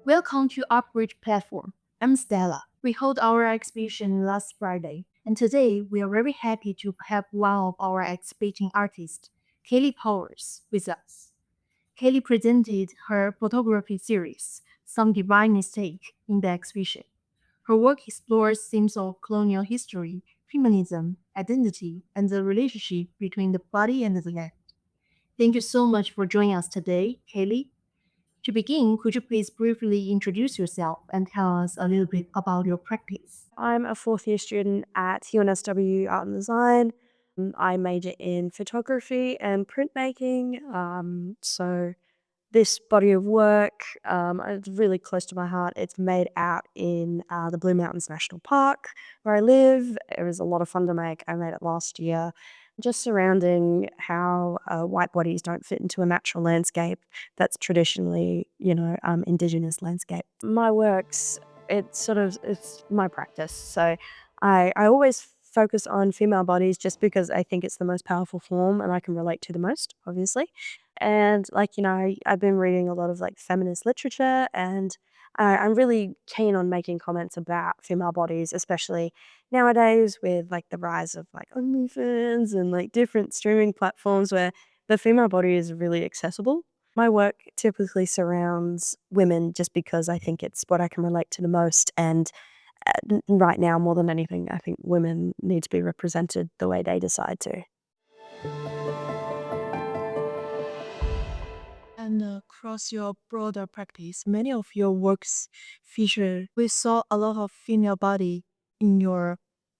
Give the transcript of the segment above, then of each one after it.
Welcome to ArtBridge platform. I'm Stella. We held our exhibition last Friday, and today we are very happy to have one of our exhibiting artists, Kayley Powers, with us. Kayley presented her photography series, Some Divine Mistake, in the exhibition. Her work explores themes of colonial history, feminism, identity, and the relationship between the body and the land. Thank you so much for joining us today, Kayley. To begin, could you please briefly introduce yourself and tell us a little bit about your practice? I'm a fourth year student at UNSW Art and Design. I major in photography and printmaking. So this body of work is really close to my heart. It's made out in the Blue Mountains National Park where I live. It was a lot of fun to make. I made it last year. Just surrounding how white bodies don't fit into a natural landscape that's traditionally, indigenous landscape. My works, it's my practice. So I always focus on female bodies just because I think it's the most powerful form and I can relate to the most, obviously. And I've been reading a lot of like feminist literature, and I'm really keen on making comments about female bodies, especially nowadays with like the rise of like OnlyFans and like different streaming platforms where the female body is really accessible. My work typically surrounds women just because I think it's what I can relate to the most. And right now, more than anything, I think women need to be represented the way they decide to. And across your broader practice, many of your works feature, we saw a lot of female body in your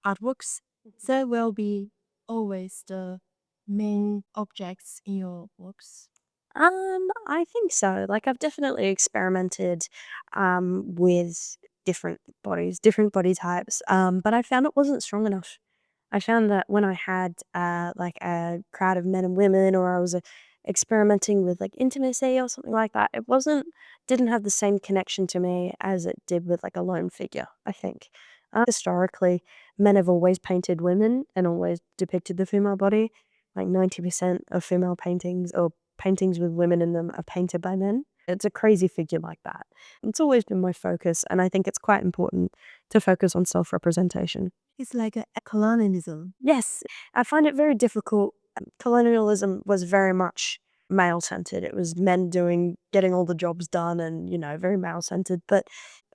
artworks. That will be always the main objects in your works. I think so. Like I've definitely experimented with different body types. But I found it wasn't strong enough. I found that when I had like a crowd of men and women, or I was experimenting with like intimacy or something like that, it didn't have the same connection to me as it did with like a lone figure, I think. Historically, men have always painted women and always depicted the female body. Like 90% of female paintings or paintings with women in them are painted by men. It's a crazy figure like that. It's always been my focus, and I think it's quite important to focus on self representation. It's like a colonialism. Yes, I find it very difficult. Colonialism was very much male centered. It was men getting all the jobs done and, very male centered. But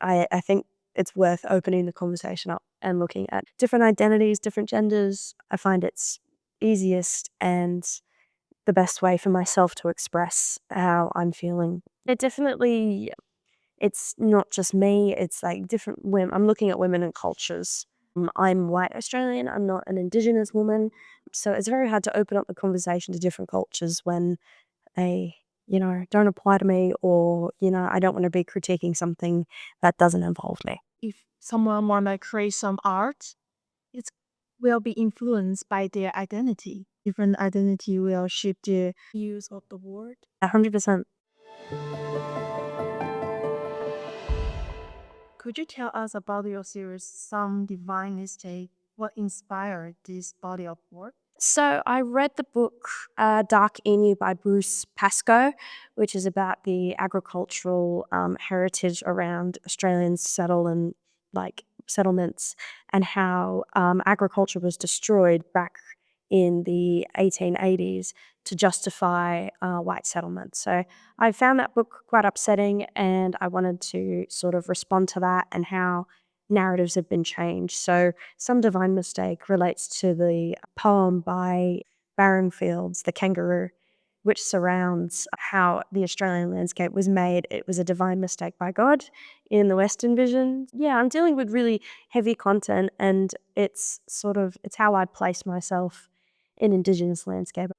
I think it's worth opening the conversation up and looking at different identities, different genders. I find it's easiest and the best way for myself to express how I'm feeling. It's not just me, it's like different women. I'm looking at women and cultures. I'm white Australian, I'm not an Indigenous woman. So it's very hard to open up the conversation to different cultures when they, don't apply to me, or, I don't want to be critiquing something that doesn't involve me. If someone want to create some art, it will be influenced by their identity. Different identity will shape the use of the word. 100%. Could you tell us about your series, Some Divine Mistake? What inspired this body of work? So I read the book Dark Emu by Bruce Pascoe, which is about the agricultural heritage around Australian settlements, and how agriculture was destroyed back in the 1880s to justify white settlement. So I found that book quite upsetting, and I wanted to sort of respond to that and how narratives have been changed. So Some Divine Mistake relates to the poem by Barringfield's The Kangaroo, which surrounds how the Australian landscape was made. It was a divine mistake by God in the Western vision. Yeah, I'm dealing with really heavy content, and it's how I place myself in Indigenous landscape.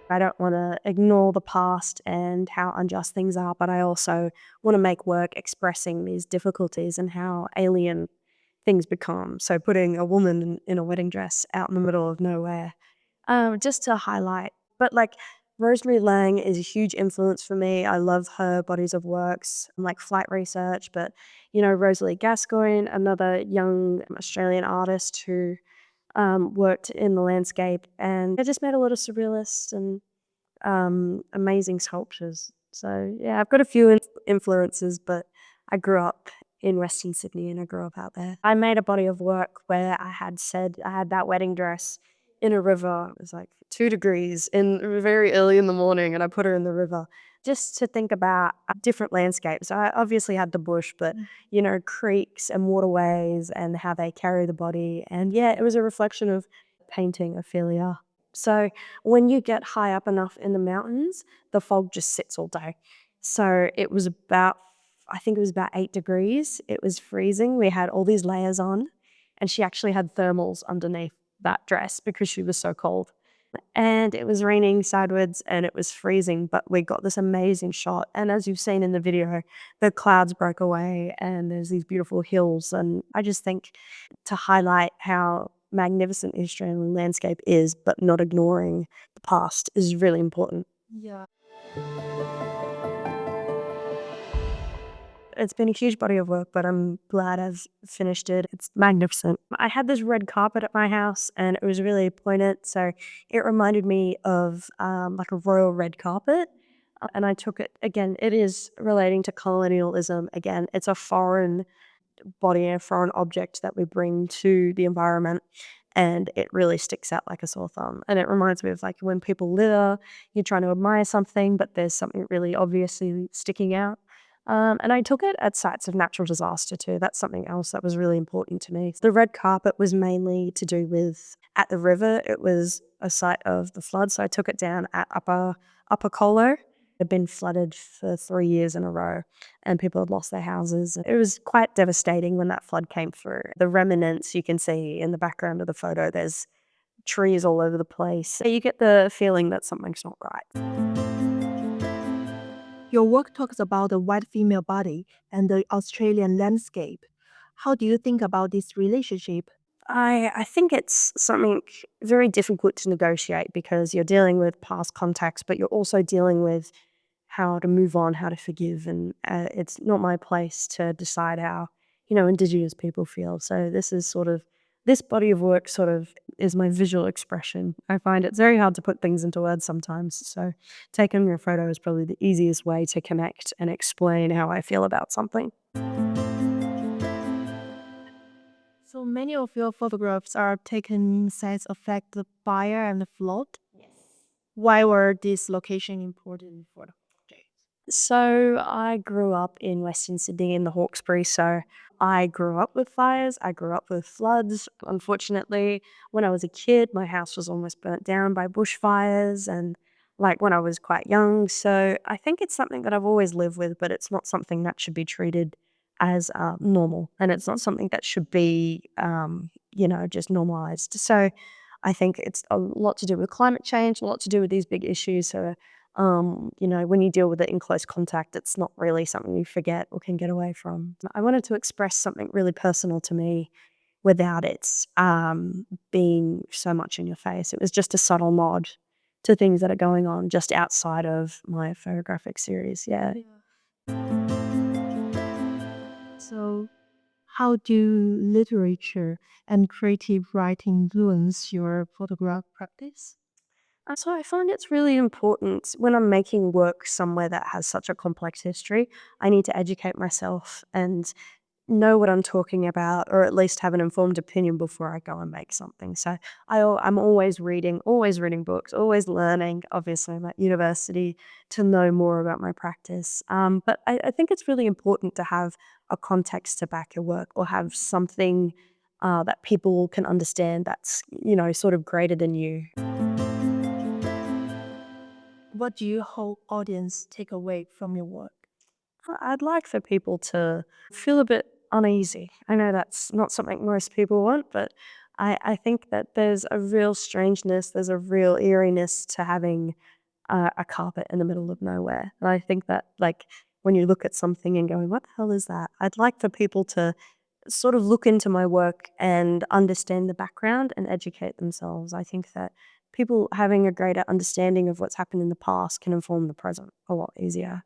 I don't want to ignore the past and how unjust things are, but I also want to make work expressing these difficulties and how alien things become. So putting a woman in a wedding dress out in the middle of nowhere, just to highlight. But like Rosemary Lang is a huge influence for me. I love her bodies of works, like Flight Research, but Rosalie Gascoigne, another young Australian artist who worked in the landscape, and I just made a lot of surrealist and amazing sculptures. So yeah, I've got a few influences, but I grew up in Western Sydney and I grew up out there. I made a body of work where I had said I had that wedding dress in a river. It was like 2 degrees in very early in the morning, and I put her in the river just to think about different landscapes. I obviously had the bush, but creeks and waterways and how they carry the body. And yeah, it was a reflection of painting Ophelia. So when you get high up enough in the mountains, the fog just sits all day. So it was about, I think it was about 8 degrees. It was freezing. We had all these layers on, and she actually had thermals underneath that dress because she was so cold. And it was raining sideways and it was freezing, but we got this amazing shot. And as you've seen in the video, the clouds broke away and there's these beautiful hills. And I just think to highlight how magnificent the Australian landscape is, but not ignoring the past is really important. Yeah. It's been a huge body of work, but I'm glad I've finished it. It's magnificent. I had this red carpet at my house and it was really poignant. So it reminded me of like a royal red carpet. And I took it again, it is relating to colonialism. Again, it's a foreign body, a foreign object that we bring to the environment. And it really sticks out like a sore thumb. And it reminds me of like when people litter, you're trying to admire something, but there's something really obviously sticking out. And I took it at sites of natural disaster too. That's something else that was really important to me. The red carpet was mainly to do with at the river. It was a site of the flood, so I took it down at Upper Colo. It had been flooded for 3 years in a row, and people had lost their houses. It was quite devastating when that flood came through. The remnants you can see in the background of the photo. There's trees all over the place. You get the feeling that something's not right. Your work talks about the white female body and the Australian landscape. How do you think about this relationship? I think it's something very difficult to negotiate because you're dealing with past contacts, but you're also dealing with how to move on, how to forgive, and it's not my place to decide how Indigenous people feel. So this body of work sort of is my visual expression. I find it's very hard to put things into words sometimes. So taking a photo is probably the easiest way to connect and explain how I feel about something. So many of your photographs are taken in sites affect the fire and the flood. Why were these locations important for the project? So I grew up in Western Sydney in the Hawkesbury. So I grew up with fires. I grew up with floods. Unfortunately, when I was a kid, my house was almost burnt down by bushfires and like when I was quite young. So I think it's something that I've always lived with, but it's not something that should be treated as normal. And it's not something that should be, just normalized. So I think it's a lot to do with climate change, a lot to do with these big issues. So when you deal with it in close contact, it's not really something you forget or can get away from. I wanted to express something really personal to me without it being so much in your face. It was just a subtle nod to things that are going on just outside of my photographic series. Yeah. So, how do literature and creative writing influence your photograph practice? So I find it's really important when I'm making work somewhere that has such a complex history. I need to educate myself and know what I'm talking about, or at least have an informed opinion before I go and make something. So I'm always reading books, always learning. Obviously, I'm at university to know more about my practice. But I think it's really important to have a context to back your work, or have something that people can understand that's sort of greater than you. What do you hope audience take away from your work? I'd like for people to feel a bit uneasy. I know that's not something most people want, but I think that there's a real strangeness, there's a real eeriness to having a carpet in the middle of nowhere. And I think that, like, when you look at something and going, what the hell is that? I'd like for people to sort of look into my work and understand the background and educate themselves. I think that people having a greater understanding of what's happened in the past can inform the present a lot easier.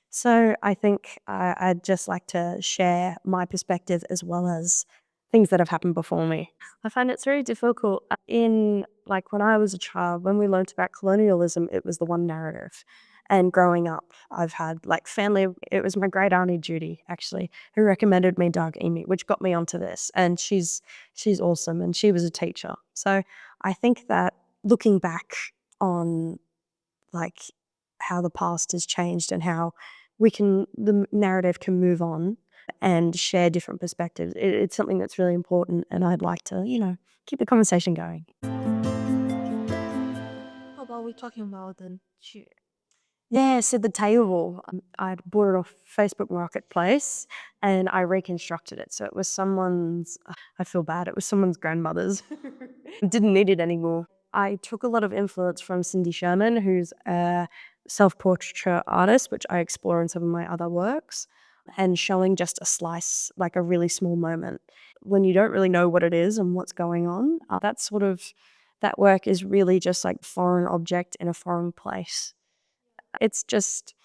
So I think I'd just like to share my perspective as well as things that have happened before me. I find it's very difficult in like when I was a child, when we learnt about colonialism, it was the one narrative. And growing up, I've had like family, it was my great auntie Judy actually, who recommended me Doug Amy, which got me onto this. And she's awesome and she was a teacher. So I think that looking back on like how the past has changed and how the narrative can move on and share different perspectives. It's something that's really important, and I'd like to, keep the conversation going. How about we talking about the chair? Yeah, so the table, I'd bought it off Facebook Marketplace and I reconstructed it. So it was someone's, I feel bad, it was someone's grandmother's. Didn't need it anymore. I took a lot of influence from Cindy Sherman, who's a self-portraiture artist, which I explore in some of my other works, and showing just a slice, like a really small moment. When you don't really know what it is and what's going on, that work is really just like foreign object in a foreign place. It's just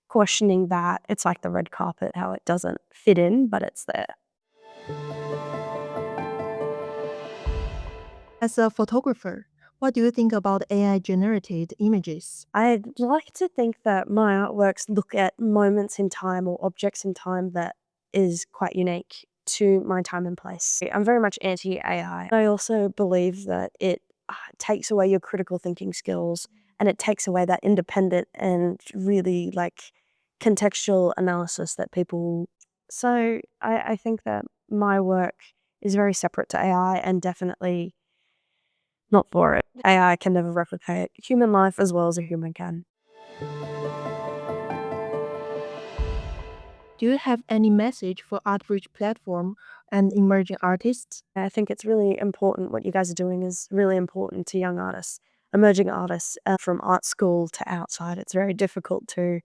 questioning that. It's like the red carpet, how it doesn't fit in, but it's there. As a photographer, what do you think about AI generated images? I'd like to think that my artworks look at moments in time or objects in time that is quite unique to my time and place. I'm very much anti-AI. I also believe that it takes away your critical thinking skills and it takes away that independent and really like contextual analysis that people. So I think that my work is very separate to AI and definitely not for it. AI can never replicate human life as well as a human can. Do you have any message for ArtBridge platform and emerging artists? I think it's really important. What you guys are doing is really important to young artists, emerging artists from art school to outside. It's very difficult to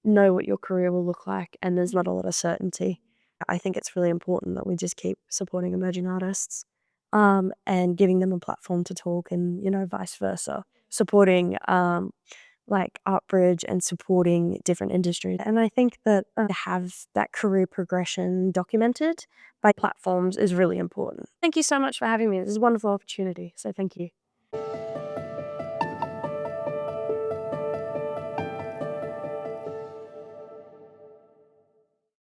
know what your career will look like, and there's not a lot of certainty. I think it's really important that we just keep supporting emerging artists and giving them a platform to talk, and vice versa, supporting like ArtBridge and supporting different industries. And I think that to have that career progression documented by platforms is really important. Thank you so much for having me. This is a wonderful opportunity. So thank you.